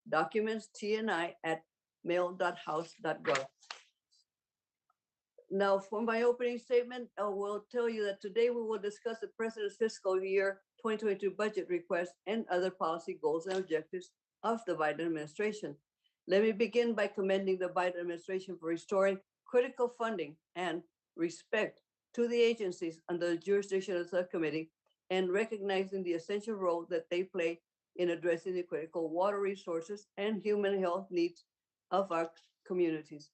documents tni@mail.house.gov. Now, for my opening statement, I will tell you that today we will discuss the President's fiscal year 2022 budget request and other policy goals and objectives of the Biden administration. Let me begin by commending the Biden administration for restoring critical funding and respect to the agencies under the jurisdiction of the subcommittee and recognizing the essential role that they play in addressing the critical water resources and human health needs of our communities.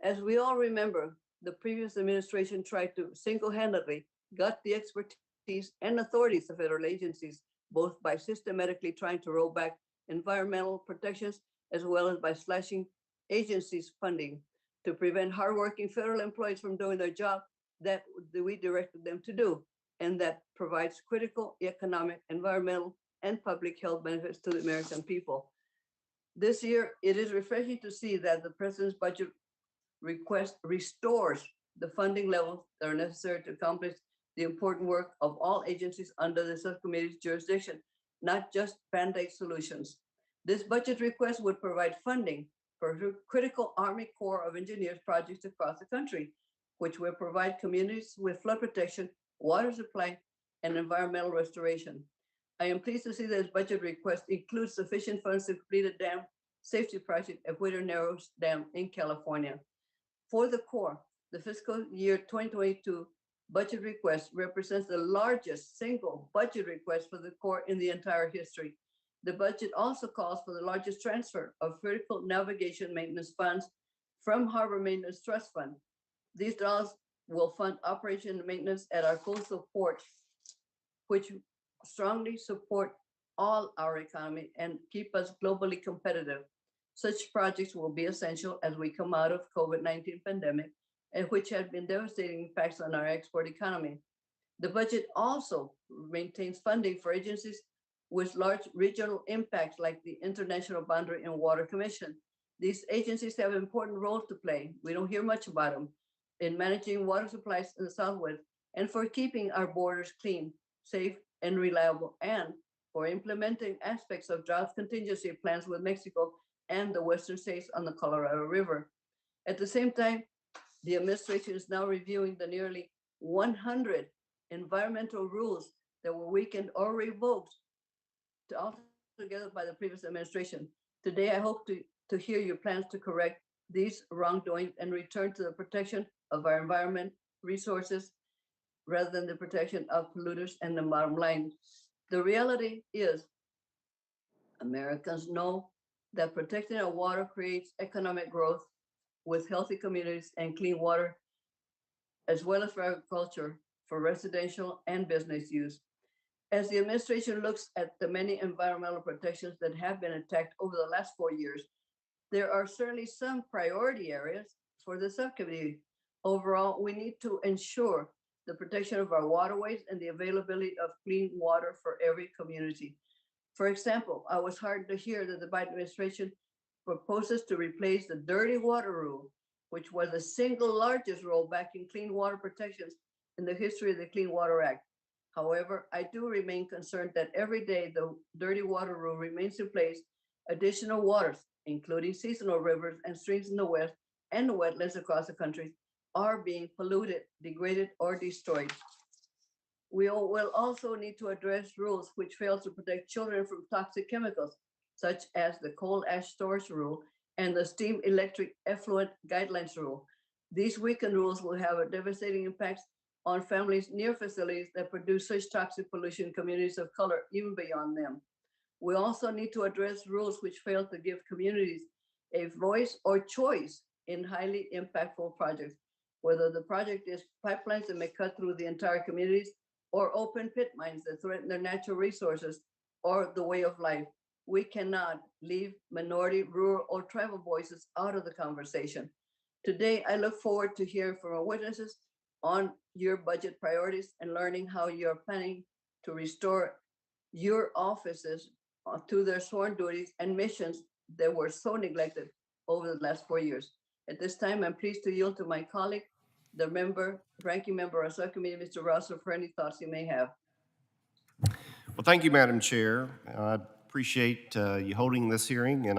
As we all remember, the previous administration tried to single-handedly gut the expertise and authorities of federal agencies, both by systematically trying to roll back environmental protections, as well as by slashing agencies' funding to prevent hardworking federal employees from doing their job that we directed them to do, and that provides critical economic, environmental, and public health benefits to the American people. This year, it is refreshing to see that the president's budget request restores the funding levels that are necessary to accomplish the important work of all agencies under the subcommittee's jurisdiction, not just Band-Aid solutions. This budget request would provide funding for critical Army Corps of Engineers projects across the country, which will provide communities with flood protection, water supply, and environmental restoration. I am pleased to see that this budget request includes sufficient funds to complete a dam safety project at Whittier Narrows Dam in California. For the Corps, the fiscal year 2022 budget request represents the largest single budget request for the Corps in the entire history. The budget also calls for the largest transfer of critical navigation maintenance funds from Harbor Maintenance Trust Fund. These dollars will fund operation and maintenance at our coastal ports, which strongly support all our economy and keep us globally competitive. Such projects will be essential as we come out of COVID-19 pandemic, and which have been devastating impacts on our export economy. The budget also maintains funding for agencies with large regional impacts like the International Boundary and Water Commission. These agencies have important roles to play. We don't hear much about them in managing water supplies in the Southwest and for keeping our borders clean, safe, and reliable, and for implementing aspects of drought contingency plans with Mexico and the western states on the Colorado River. At the same time, the administration is now reviewing the nearly 100 environmental rules that were weakened or revoked altogether by the previous administration. Today, I hope to hear your plans to correct these wrongdoings and return to the protection of our environment resources rather than the protection of polluters and the bottom line. The reality is Americans know that protecting our water creates economic growth with healthy communities and clean water, as well as for agriculture, for residential and business use. As the administration looks at the many environmental protections that have been attacked over the last 4 years, there are certainly some priority areas for the subcommittee. Overall, we need to ensure the protection of our waterways and the availability of clean water for every community. For example, I was heartened to hear that the Biden administration proposes to replace the dirty water rule, which was the single largest rollback in clean water protections in the history of the Clean Water Act. However, I do remain concerned that every day the dirty water rule remains in place, additional waters, including seasonal rivers and streams in the West and the wetlands across the country, are being polluted, degraded, or destroyed. We will also need to address rules which fail to protect children from toxic chemicals, such as the coal ash storage rule and the steam electric effluent guidelines rule. These weakened rules will have a devastating impact on families near facilities that produce such toxic pollution in communities of color, even beyond them. We also need to address rules which fail to give communities a voice or choice in highly impactful projects, whether the project is pipelines that may cut through the entire communities or open pit mines that threaten their natural resources or the way of life. We cannot leave minority, rural, or tribal voices out of the conversation. Today, I look forward to hearing from our witnesses on your budget priorities and learning how you're planning to restore your offices to their sworn duties and missions that were so neglected over the last 4 years. At this time, I'm pleased to yield to my colleague, the ranking member of subcommittee, Mr. Russell, for any thoughts you may have. Well, thank you, Madam Chair. I appreciate you holding this hearing, and